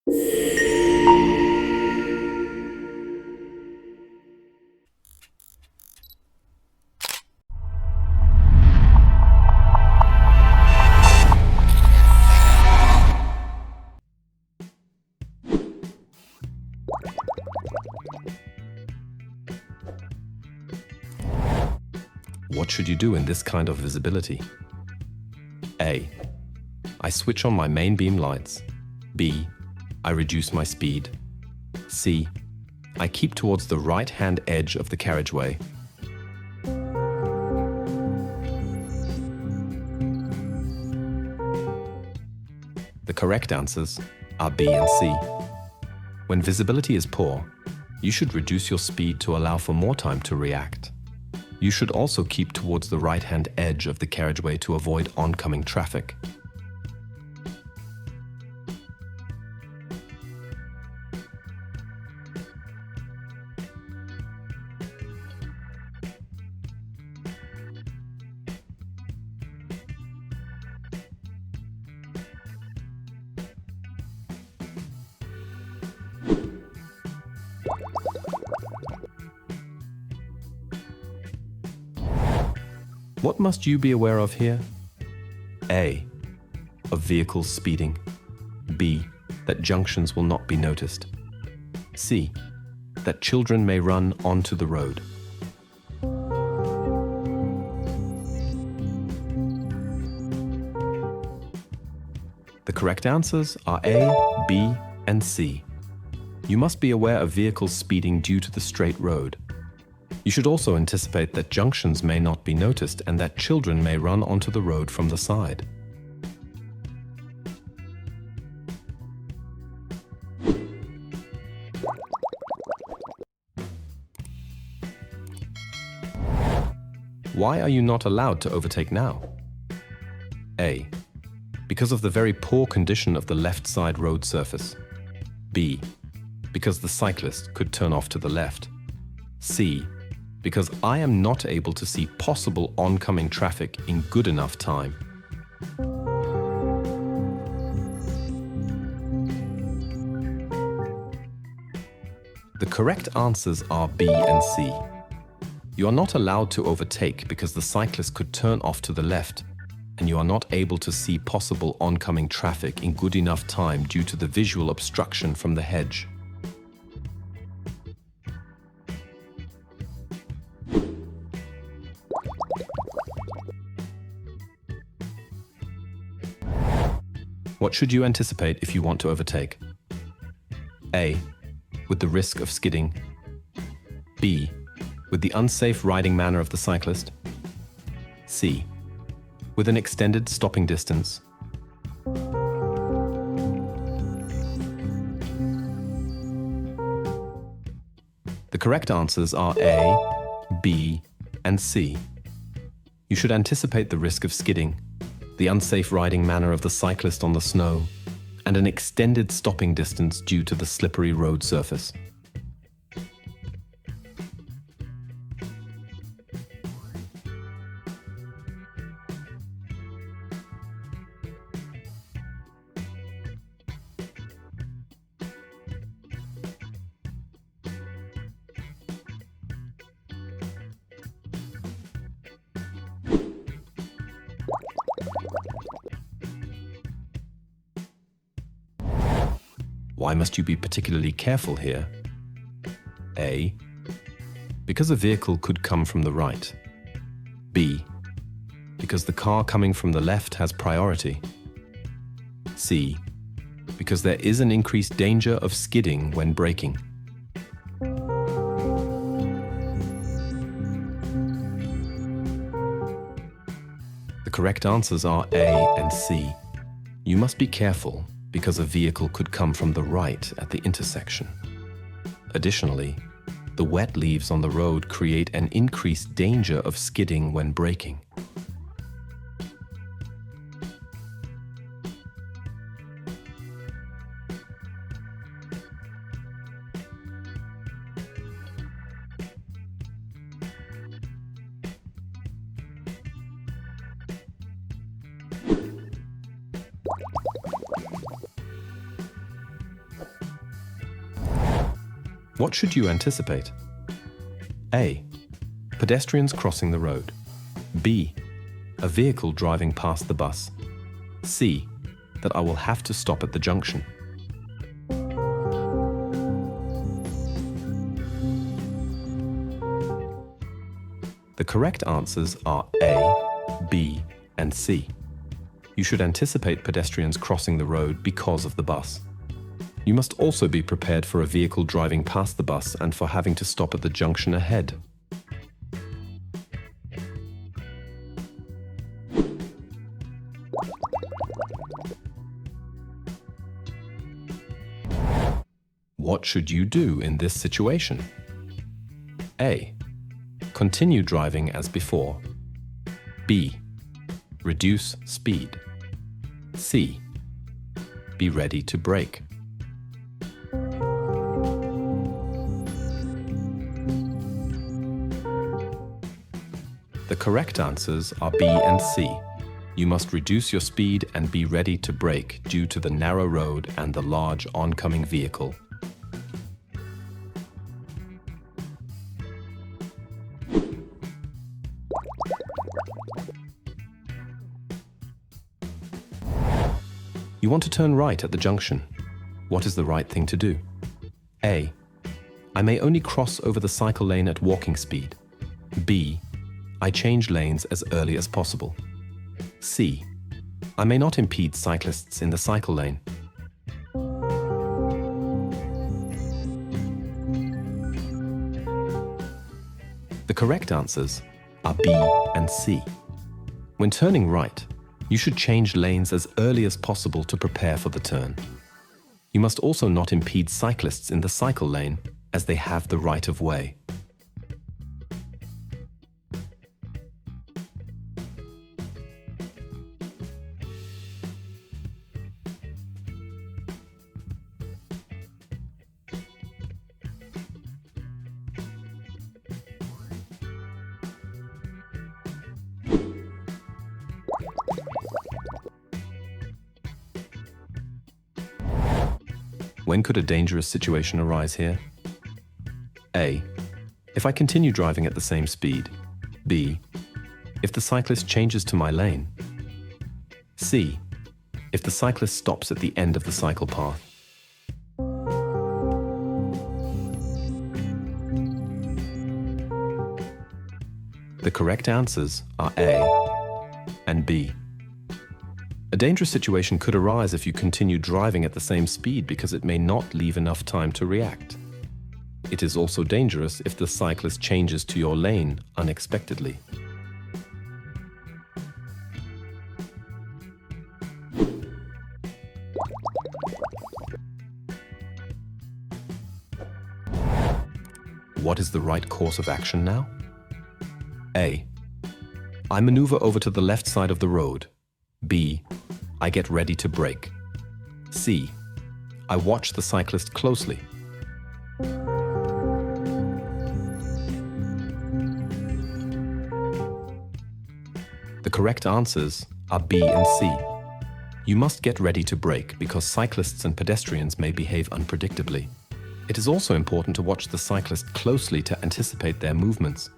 What should you do in this kind of visibility? A. I switch on my main beam lights. B. I reduce my speed. C. I keep towards the right-hand edge of the carriageway. The correct answers are B and C. When visibility is poor, you should reduce your speed to allow for more time to react. You should also keep towards the right-hand edge of the carriageway to avoid oncoming traffic. What must you be aware of here? A. Of vehicles speeding. B. That junctions will not be noticed. C. That children may run onto the road. The correct answers are A, B, and C. You must be aware of vehicles speeding due to the straight road. You should also anticipate that junctions may not be noticed and that children may run onto the road from the side. Why are you not allowed to overtake now? A. Because of the very poor condition of the left side road surface. B. Because the cyclist could turn off to the left. C. Because I am not able to see possible oncoming traffic in good enough time. The correct answers are B and C. You are not allowed to overtake because the cyclist could turn off to the left, and you are not able to see possible oncoming traffic in good enough time due to the visual obstruction from the hedge. What should you anticipate if you want to overtake? A. With the risk of skidding. B. With the unsafe riding manner of the cyclist. C. With an extended stopping distance. The correct answers are A, B, and C. You should anticipate the risk of skidding, the unsafe riding manner of the cyclist on the snow, and an extended stopping distance due to the slippery road surface. Why must you be particularly careful here? A. Because a vehicle could come from the right. B. Because the car coming from the left has priority. C. Because there is an increased danger of skidding when braking. The correct answers are A and C. You must be careful because a vehicle could come from the right at the intersection. Additionally, the wet leaves on the road create an increased danger of skidding when braking. What should you anticipate? A. Pedestrians crossing the road. B. A vehicle driving past the bus. C. That I will have to stop at the junction. The correct answers are A, B, and C. You should anticipate pedestrians crossing the road because of the bus. You must also be prepared for a vehicle driving past the bus and for having to stop at the junction ahead. What should you do in this situation? A. Continue driving as before. B. Reduce speed. C. Be ready to brake. The correct answers are B and C. You must reduce your speed and be ready to brake due to the narrow road and the large oncoming vehicle. You want to turn right at the junction. What is the right thing to do? A. I may only cross over the cycle lane at walking speed. B. I change lanes as early as possible. C. I may not impede cyclists in the cycle lane. The correct answers are B and C. When turning right, you should change lanes as early as possible to prepare for the turn. You must also not impede cyclists in the cycle lane, as they have the right of way. When could a dangerous situation arise here? A. If I continue driving at the same speed. B. If the cyclist changes to my lane. C. If the cyclist stops at the end of the cycle path. The correct answers are A and B. A dangerous situation could arise if you continue driving at the same speed because it may not leave enough time to react. It is also dangerous if the cyclist changes to your lane unexpectedly. What is the right course of action now? A. I maneuver over to the left side of the road. B. I get ready to brake. C. I watch the cyclist closely. The correct answers are B and C. You must get ready to brake because cyclists and pedestrians may behave unpredictably. It is also important to watch the cyclist closely to anticipate their movements.